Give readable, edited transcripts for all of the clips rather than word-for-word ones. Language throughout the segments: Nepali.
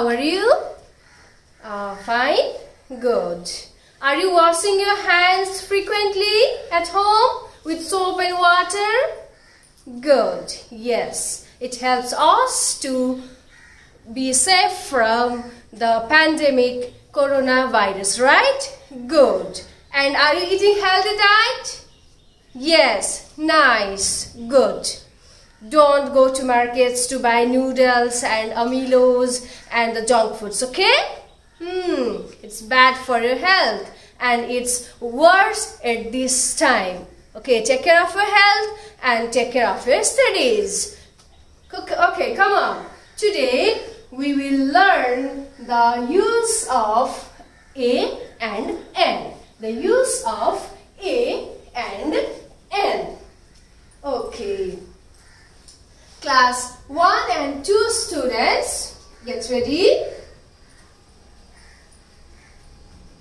how are you? Fine? Good. Are you washing your hands frequently at home with soap and water? Good. Yes. It helps us to be safe from the pandemic coronavirus, right? Good. And are you eating healthy diet? Yes. Nice. Good. Don't go to markets to buy noodles and amilos and the junk foods, okay? It's bad for your health and it's worse at this time. Okay, take care of your health and take care of your studies. Okay, come on. Today we will learn the use of A and N. The use of A and N. Okay. Class 1 and 2 students, get ready.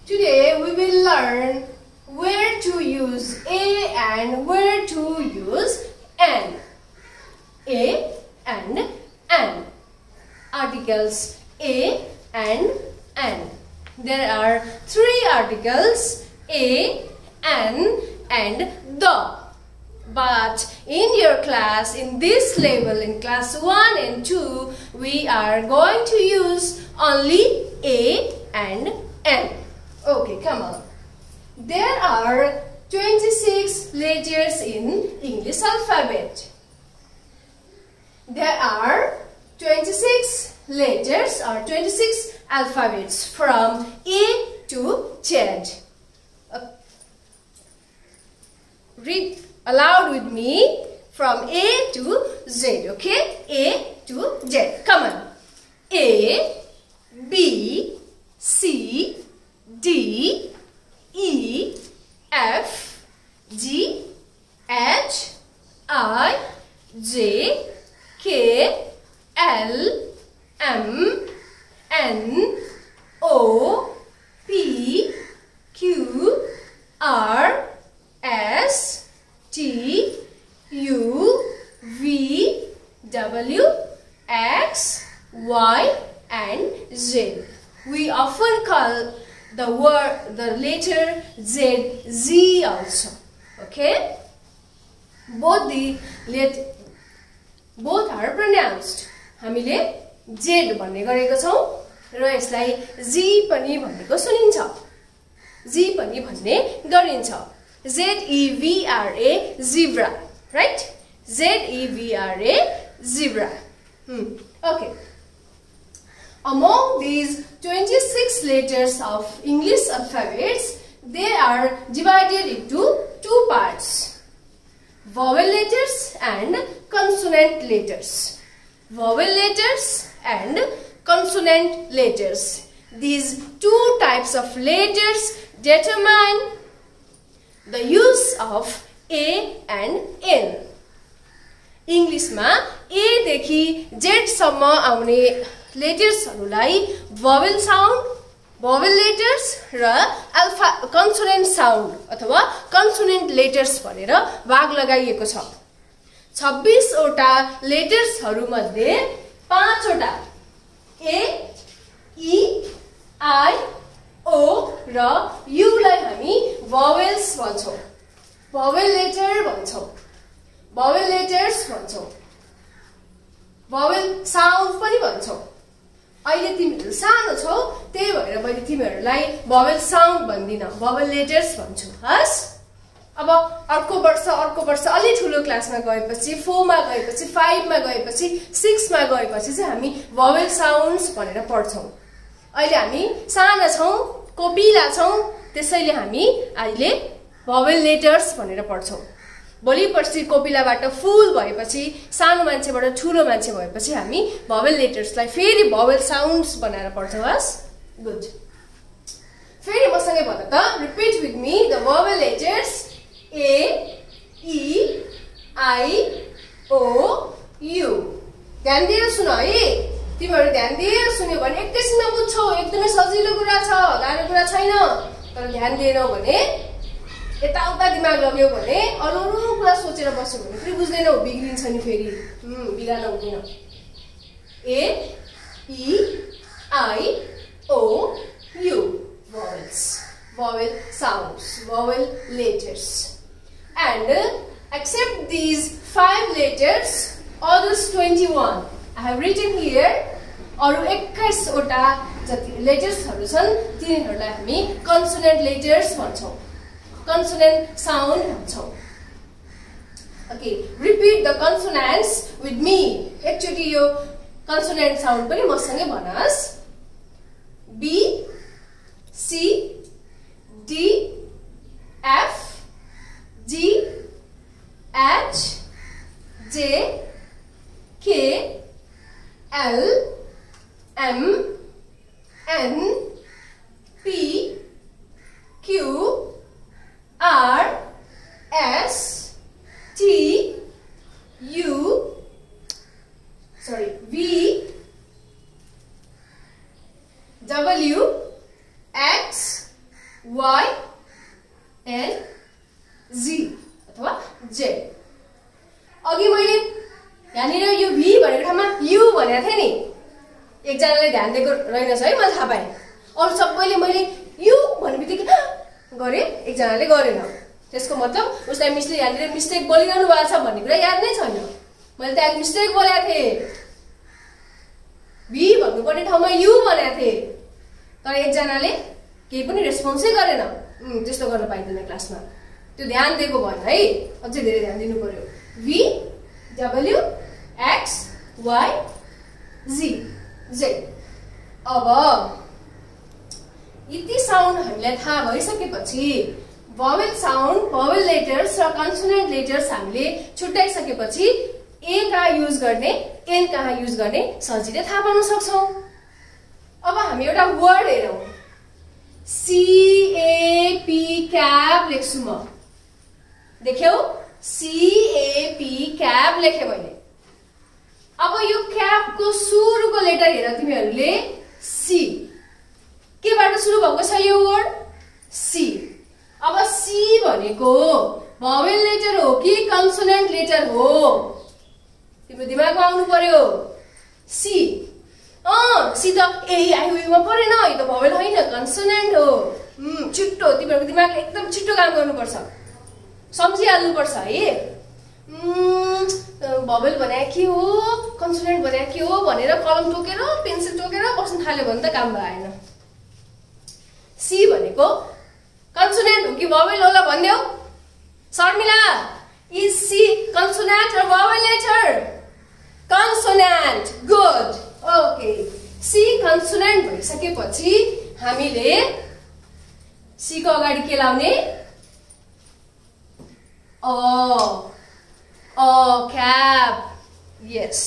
Today we will learn where to use A and where to use N. A and N. Articles A and N. There are 3 articles A, N and the. But in your class, in this level, in class 1 and 2, we are going to use only A and N. Okay, come on. There are 26 letters in English alphabet. There are 26 letters or 26 alphabets from A to Z. Read aloud with me from A to Z, okay? A to Z. Come on. A, B, C, D, E, F, G, H, I, J, K, L, M, N, O, P, Q, R, S, T, U, V, W, X, Y and Z. We often call the letter Z, Z also. Okay? Both are pronounced. हामीले Z भन्ने गरेको छौं र यसलाई Z पनि भनेको सुनिन्छ. Z पनि भन्ने गरिन्छ. Z-E-V-R-A, zebra, right? Z-E-V-R-A, zebra. Okay. Among these 26 letters of English alphabets, they are divided into 2 parts. Vowel letters and consonant letters. Vowel letters and consonant letters. These 2 types of letters determine the use of A and N. English ma A देखि Z सम्म आउने लेटर्सहरुलाई vowel sound, vowel letters र consonant sound अथवा consonant letters भनेर भाग लगाइएको छ. 26 वटा लेटर्सहरु मध्ये 5 वटा A, E, I, O र U लाई हामी vowels भन्छौं. Vowel letter भन्छौं. Vowel letters भन्छौं. Vowel sound पनि भन्छौं. अहिले तिमीहरु सानो छौ त्यही भएर मैले तिमीहरुलाई vowel sound भन्दिन, vowel letters भन्छु. हस? अब अर्को वर्ष अलि ठुलो क्लासमा गएपछि 4 मा गएपछि 5 मा गएपछि 6 मा गएपछि चाहिँ हामी vowel sounds भनेर पढ्छौं. अहिले हामी साना छौं, कोपिला छौं, त्यसैले हामी अहिले vowel letters भनेर पढ्छौं. भोलि पर्सि कोपिलाबाट फुल भएपछि सानो मान्छेबाट ठुलो मान्छे भएपछि हामी vowel letters लाई फेरि vowel sounds बनाएर पढ्छौं. हस? गुड. फेरि मसँगै भन त. Repeat with me the vowel letters A, E, I, O, U. ध्यान दिएर सुन है. तिमीहरु ध्यान दिएर सुन्यो भने एकैछिनमा बुझ्छौ. एकदमै सजिलो कुरा छ, गाह्रो कुरा छैन. तर ध्यान दिएनौ भने यताउता दिमाग लाग्यो भने अरू कुरा सोचेर बस्यो भने फेरि बुझ्दैनौ, बिग्रिन्छ नि फेरि. बिगार्न हुँदैन. A, E, I, O, U. Vowels. Vowel sounds. Vowel letters. And except these 5 letters, others 21. I have written here. अरु 21 वटा जति लेटर्सहरु छन् तिनीहरुलाई हामी कन्सोनेन्ट लेटर्स भन्छौं. कन्सोनेन्ट साउन्ड भन्छौं. Okay, repeat the consonants with me. एकचोटी यो कन्सोनेन्ट साउन्ड पनि मसँगै भनस्. B, C, D, F, G, H, J, K, L, M, N, P, Q, R, S, T, U, V, W, X, Y, and Z अथवा J. अघि मैले यहाँनिर यो V भनेको ठाउँमा U भनेको थिएँ नि. एकजनाले ध्यान दिएको रहेनछ है, मैले थाहा पाएँ. अरु सबैले मैले U भन्नेबित्तिकै गरे, एकजनाले गरेन. त्यसको मतलब उसलाई मिसले यहाँनिर मिस्टेक बोलिरहनु भएको छ भन्ने कुरा याद नै छैन. मैले त्यहाँ मिस्टेक बोलेको थिएँ. V भन्नुपर्ने ठाउँमा U भनेको थिएँ. तर एकजनाले केही पनि रेस्पोन्सै गरेन. त्यस्तो गर्न पाइदैन क्लासमा. त्यो ध्यान दिएको भएन है. अझै धेरै ध्यान दिनु पर्यो. V, W, X, Y, Z, Z. अब यति साउन्ड हामीलाई थाहा भइसकेपछि भोवेल साउन्ड, भोवेल लेटर्स र कन्सोनेन्ट लेटर्स हामीले छुट्याइसकेपछि ए कहाँ युज गर्ने, एन कहाँ युज गर्ने सजिलै थाहा पाउन सक्छौं. अब हामी एउटा वर्ड हेरौं. CAP क्याप लेख्छु म. देख्यौ? CAP क्याप लेखे मैले. अब यो क्यापको सुरुको लेटर हेर तिमीहरूले. C. केबाट सुरु भएको छ यो वर्ड? C. अब C भनेको भोवेल लेटर हो कि कन्सोनेन्ट लेटर हो? तिम्रो दिमागमा आउनु पर्यो. C. C त AIOUमा परेन. यो त भोवेल होइन, कन्सोनेन्ट हो. छिट्टो तिमीहरूको दिमागले एकदम छिट्टो काम गर्नुपर्छ. सम्झिहाल्नुपर्छ है. भोवेल भने के हो, कन्सोनेन्ट भने के हो भनेर कलम टोकेर पेन्सिल टोकेर बस्न थाल्यो भने त काम भएन. C भनेको कन्सोनेन्ट हो कि भोवेल होला भन्देऊ. Sharmila, is C consonant or vowel letter? Consonant. Good. Okay. C consonant भइसकेपछि हामीले C को अगाडि के लाउने? क्याप. यस.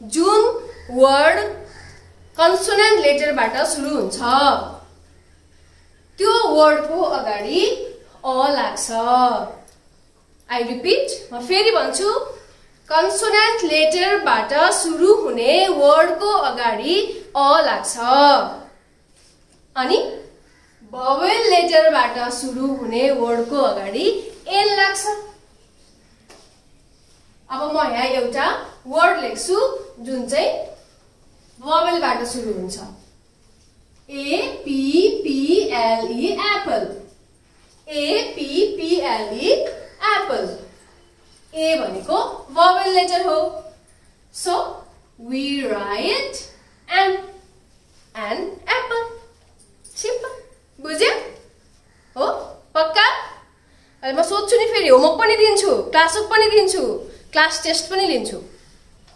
जुन वर्ड कन्सोनेन्ट लेटरबाट सुरु हुन्छ त्यो वर्डको अगाडि लाग्छ. आई रिपिट, म फेरि भन्छु. कन्सोनेन्ट लेटरबाट सुरु हुने वर्डको अगाडि लाग्छ. अनि भोवेल लेटरबाट सुरु हुने वर्डको अगाडि एन लाग्छ. अब म यहाँ एउटा वर्ड लेख्छु जुन चाहिँ भोवेलबाट सुरु हुन्छ. APPLE Apple. APPLE Apple. A भनेको vowel letter हो. So we write an apple. Simple. बुझ्यो? हो? पक्का? अहिले म सोध्छु नि, फेरि होमवर्क पनि दिन्छु, क्लासवर्क पनि दिन्छु, क्लास टेस्ट पनि लिन्छु.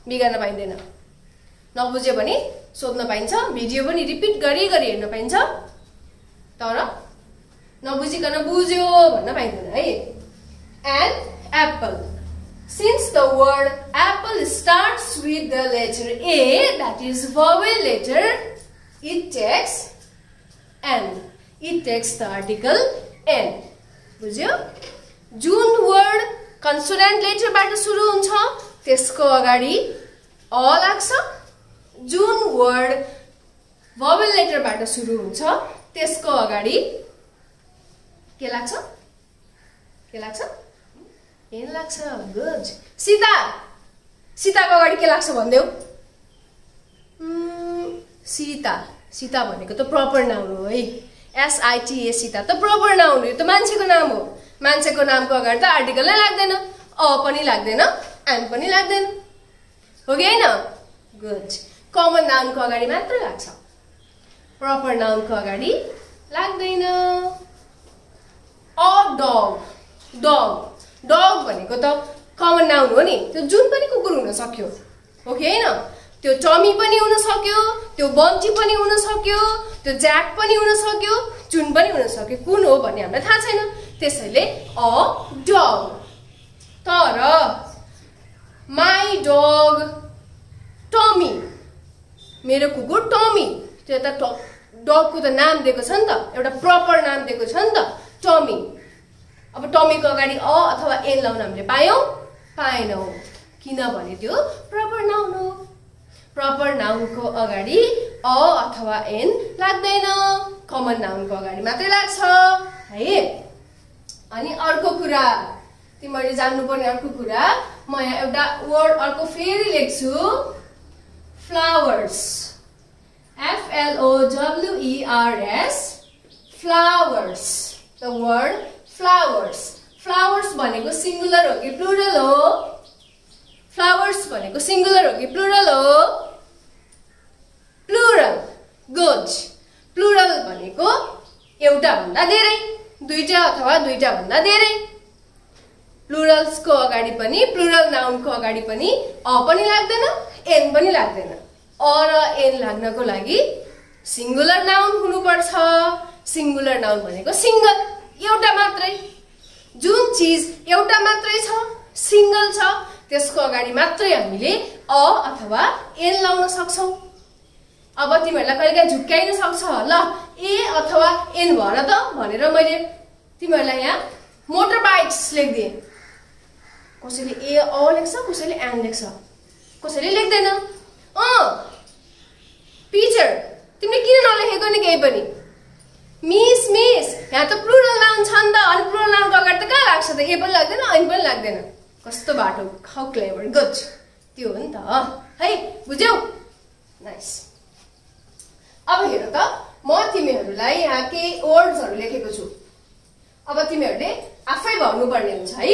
बिगार्न पाइँदैन. नबुझ्यो भने सोध्न पाइन्छ. भिडियो पनि रिपिट गरी हेर्न पाइन्छ. तर नबुझिकन बुझ्यो भन्न पाइँदैन है. An apple. Since the word apple starts with the letter A, that is vowel letter, it takes N. It takes the article N. बुझ्यो? जुन वर्ड कन्सोनेन्ट लेटरबाट सुरु हुन्छ त्यसको अगाडि लाग्छ. जुन वर्ड vowel लेटरबाट सुरु हुन्छ त्यसको अगाडि के लाग्छ? के लाग्छ? एन लाग्छ. गुड. सीता. सीताको अगाडि के लाग्छ भन्देऊ? सीता. सीता भनेको त प्रपर नाउन हो है। SITA सीता त प्रपर नाउन हो, यो त मान्छेको नाम हो। मान्छेको नामको अगाडि त आर्टिकल नै लाग्दैन, अ पनि लाग्दैन, एन पनि लाग्दैन, हो कि हैन? गुड। कमन नाउनको अगाडि मात्र लाग्छ, प्रपर नाउनको अगाडि लाग्दैन। अ डग, डग, डग भनेको त कमन नाउन हो नि, त्यो जुन पनि कुकुर हुन सक्यो, हो कि हैन? त्यो टमी पनि हुन सक्यो, त्यो बन्टी पनि हुन सक्यो, त्यो ज्याक पनि हुन सक्यो, जुन पनि हुन सक्यो, कुन हो भन्ने हामीलाई थाहा छैन, त्यसैले अ डग। तर माई डग टमी, मेरो कुकुर टमी, त्यो त डगको त नाम दिएको छ नि त, एउटा प्रपर नाम दिएको छ नि त, टमी। अब टमीको अगाडि अ अथवा एन लाउन हामीले पायौं? पाएनौं, किनभने त्यो प्रपर नाउन हो। प्रपर नाउनको अगाडि अ अथवा एन लाग्दैन, कमन नाउनको अगाडि मात्रै लाग्छ है। अनि अर्को कुरा, तिमीहरूले जान्नुपर्ने अर्को कुरा, म यहाँ एउटा वर्ड अर्को फेरि लेख्छु, flowers, FLOWERS, flowers. The word flowers, flowers भनेको सिंगुलर हो कि प्लुरल हो? फ्लावर्स भनेको सिंगुलर हो कि प्लुरल हो? प्लुरल। गुड। प्लुरल भनेको एउटा भन्दा धेरै, दुईटा अथवा दुईटा भन्दा धेरै। प्लुरल्सको अगाडि पनि, प्लुरल नाउनको अगाडि पनि अ पनि लाग्दैन, एन पनि लाग्दैन। अ र एन लाग्नको लागि सिंगुलर नाउन हुनुपर्छ। सिंगुलर नाउन भनेको सिंगल, एउटा मात्रै। जुन चीज एउटा मात्रै छ, सिंगल छ, त्यसको अगाडि मात्रै हामीले अ अथवा एन लाउन सक्छौं। अब तिमीहरूलाई कहिलेकाहीँ झुक्क्याइन सक्छ, ल ए अथवा एन भएर त भनेर मैले तिमीहरूलाई यहाँ मोटर बाइक्स लेखिदिएँ। कसैले ए अ लेख्छ, कसैले एन लेख्छ, कसैले लेख्दैन। टिचर तिमीले किन नलेखेको नि केही पनि? मिस मिस यहाँ त प्लुरल नाउन छ नि त, अनि प्लुरल नाउनको अगाडि त कहाँ लाग्छ त? ए पनि लाग्दैन, एन पनि लाग्दैन। कस्तो बाटो, हाउ क्लेभर। गुड। त्यो हो नि त है, बुझ्यौ? नाइस। अब हेर त, म तिमीहरूलाई यहाँ केही वर्ड्सहरू लेखेको छु। अब तिमीहरूले आफै भन्नुपर्ने हुन्छ है।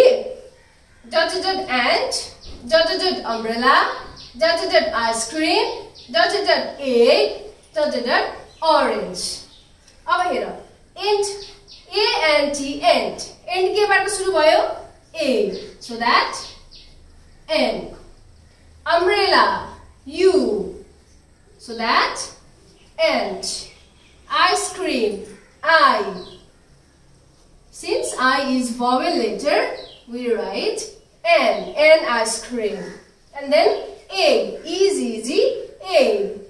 Dot and, dot umbrella, dot ice cream, dot egg, dot orange. अब हेर, एन्ड, ANT, एन्ड, एन्ड केबाट सुरु भयो? A, so that N. Umbrella, U, so that and. Ice cream, I. Since I is vowel letter, we write N, N ice cream. And then egg, easy, egg.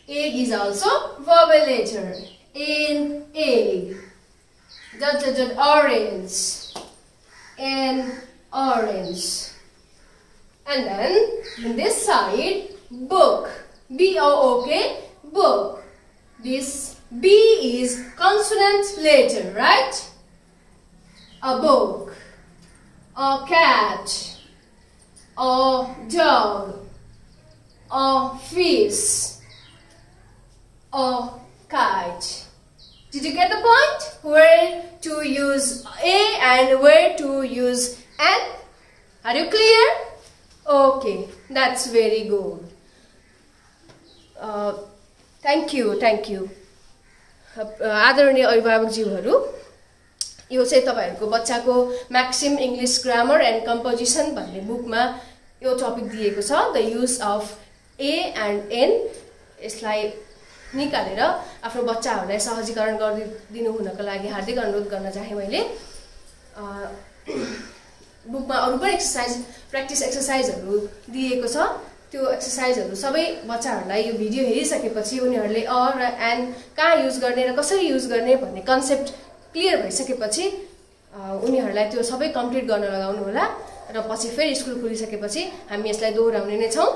Egg is also vowel letter, N, egg. Dot, orange, N, orange. And then in this side, book, BOOK, book. This B is consonant letter, right? A book, a cat, a dog, a fish, a kite. Did you get the point? Where to use A and where to use N? Are you clear? Okay, that's very good. Thank you. आदरणीय अभिभावकज्यूहरू, यो चाहिँ तपाईहरुको बच्चाको Maxim English grammar and composition भन्ने बुकमा यो टपिक दिएको छ, the use of a and an. यसलाई निकालेर आफ्नो बच्चाहरूलाई सहजीकरण गरिदिनु हुनको लागि हार्दिक अनुरोध गर्न चाहे मैले। बुकमा अरु पनि एक्सरसाइज, प्र्याक्टिस एक्सरसाइजहरू दिएको छ। त्यो एक्सरसाइजहरू सबै बच्चाहरूलाई यो भिडियो हेरिसकेपछि उनीहरूले अ र एन कहाँ युज गर्ने र कसरी युज गर्ने भन्ने कन्सेप्ट क्लियर भइसकेपछि उनीहरूलाई त्यो सबै कम्प्लिट गर्न लगाउनु होला र पछि फेरि स्कुल खुलिसकेपछि हामी यसलाई दोहोऱ्याउने नै छौं।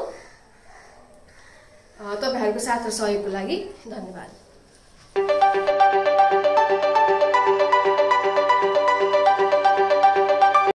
तपाईहरुको साथ र सहयोगको लागि धन्यवाद।